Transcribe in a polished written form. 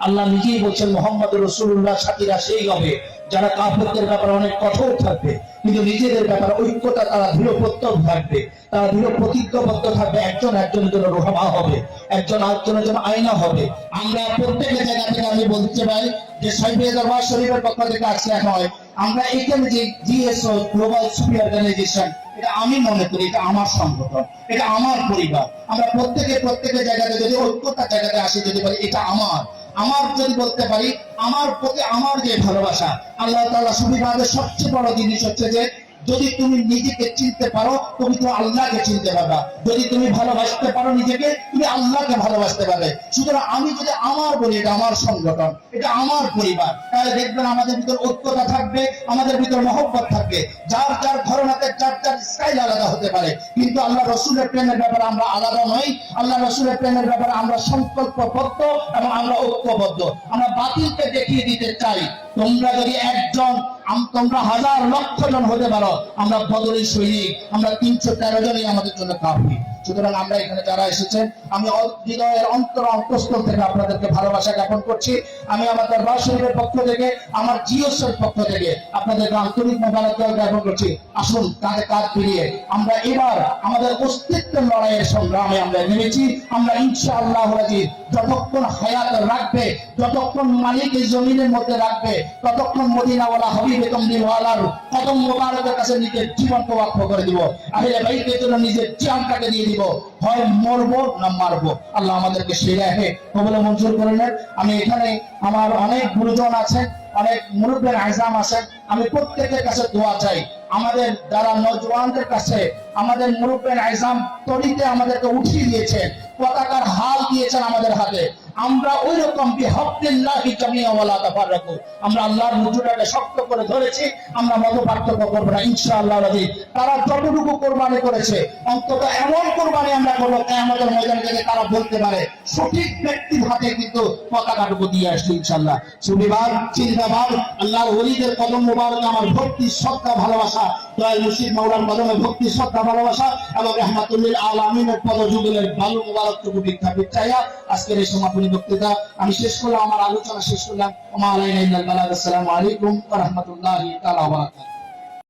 আল্লাহ নিজেই বলছেন মুহাম্মদ রাসূলুল্লাহ সাথীরা সেই হবে যারা কাফেরদের ব্যাপারে অনেক কঠোর থাকবে, কিন্তু নিজেদের ব্যাপারে ঐক্যতা তারা দৃঢ় প্রত্যয় থাকবে, তারা দৃঢ় প্রতিজ্ঞাবদ্ধ থাকবে। একজন একজনের জন্য রহমা হবে, একজন আরেকজনের জন্য আয়না হবে। আমরা প্রত্যেকের জায়গা থেকে আমি বলতে পাই যে সাইফিয়া দরবার শরীফের পক্ষ থেকে আসলে হয় আমরা এখানে যে জিএসও গ্লোবাল সুফি অর্গানাইজেশন, এটা আমি মনে করি এটা আমার সংগঠন, এটা আমার পরিবার। আমরা প্রত্যেকের জায়গাতে যদি ঐক্যতার জায়গাতে আসি, যদি বলি এটা আমার যদি বলতে পারি আমার প্রতি আমার যে ভালোবাসা, আল্লাহ তাআলা সুবিধাদের সবচেয়ে বড় জিনিস হচ্ছে যে যদি তুমি নিজেকে চিনতে পারো তুমি তো আল্লাহকে চিনতে পারবা, যদি তুমি ভালোবাসতে পারো নিজেকে তুমি আল্লাহকে ভালোবাসতে পারবে। সুতরাং আমি যদি আমার বলি এটা আমার সংগঠন, এটা আমার পরিবার, তাহলে দেখবেন আমাদের ভিতর ঐক্যতা থাকবে, আমাদের ভিতর মহব্বত থাকবে। যার যার ঘরানাতে যার যার স্টাইল আলাদা হতে পারে, কিন্তু আল্লাহ রাসূলের প্রেমের ব্যাপারে আমরা আলাদা নই। আল্লাহ রাসূলের প্রেমের ব্যাপারে আমরা সংকল্পবদ্ধ এবং আমরা ঐক্যবদ্ধ। আমরা বাতিলকে দেখিয়ে দিতে চাই তোমরা যদি একজন, তোমরা হাজার লক্ষ জন হতে পারো, আমরা বদরের সৈনিক, আমরা 313 জনই আমাদের জন্য কাফি। সুতরাং আমরা এখানে যারা এসেছেন, আমি হৃদয়ের অন্তঃস্থল থেকে আপনাদেরকে ভালোবাসা জ্ঞাপন করছি। আমি আমার দরবার শরীফের পক্ষ থেকে, আমার জিওসের পক্ষ থেকে আপনাদেরকে আন্তরিক মোবারকবাদ জ্ঞাপন করছি। আসুন কাঁধে কাঁধ মিলিয়ে আমরা এবার আমাদের অস্তিত্বের লড়াইয়ের সংগ্রামে আমরা নেমেছি। আমরা ইনশাআল্লাহ রাজি যতক্ষণ হায়াত রাখবে, যতক্ষণ মালিক এই জমিনের মধ্যে রাখবে, ততক্ষণ মদিনাওয়ালা হাবিবে কমলিওয়ালার কদম মোবারকের কাছে নিজের জীবনকে ওয়াকফ করে দিব। আহলে বাইতের জন্য নিজের জানটাকে দিয়ে দিব, হয় মরবো না মারবো। আল্লাহ আমাদেরকে সেই রাহে কবুল মঞ্জুর করে নেন। আমি এখানে আমার অনেক গুরুজন আছেন, অনেক মুরব্বির আইজাম আছেন, আমি প্রত্যেকের কাছে দোয়া চাই। আমাদের যারা নওজওয়ানদের কাছে আমাদের মুরব্বির আইজাম তরিতে আমাদেরকে উঠিয়ে দিয়েছেন, পতাকার হাল দিয়েছেন আমাদের হাতে। আমরা ওই রকম বিহব্বিল্লাহি জামিআ ওয়ালা তাফাররাকু, আমরা আল্লাহর হুজুরটাকে শক্ত করে ধরেছি, আমরা মত পার্থক্য করব না ইনশাআল্লাহ রাজি। তারা যতটুকু কোরবানি করেছে, অন্তত এমন কোরবানি আমরা করব কিয়ামতের ময়দানে থেকে তারা বলতে পারে সঠিক ব্যক্তির হাতে কিন্তু পতাকাটুকু দিয়ে আসছে ইনশাআল্লাহ। সুবিবাদ চিন্তাবাদ, আল্লাহর ওলিদের কদম মোবারকে আমার ভক্তি শ্রদ্ধা ভালোবাসা, দয়াল মুর্শিদ মাওলার কদমে ভক্তি শ্রদ্ধা ভালোবাসা এবং রাহমাতুল লিল আলামিনের পদযুগলের ভালো মোবারকটুকু বিখ্যাত চাইয়া আজকের এই সমাপনী বক্তৃতা আমি শেষ করলাম, আমার আলোচনা শেষ করলাম। ওয়া মা আলাইনা ইল্লাল বালাগ। আসসালামু আলাইকুম ওয়া রাহমাতুল্লাহি তাআলা ওয়া বারাকাতুহু।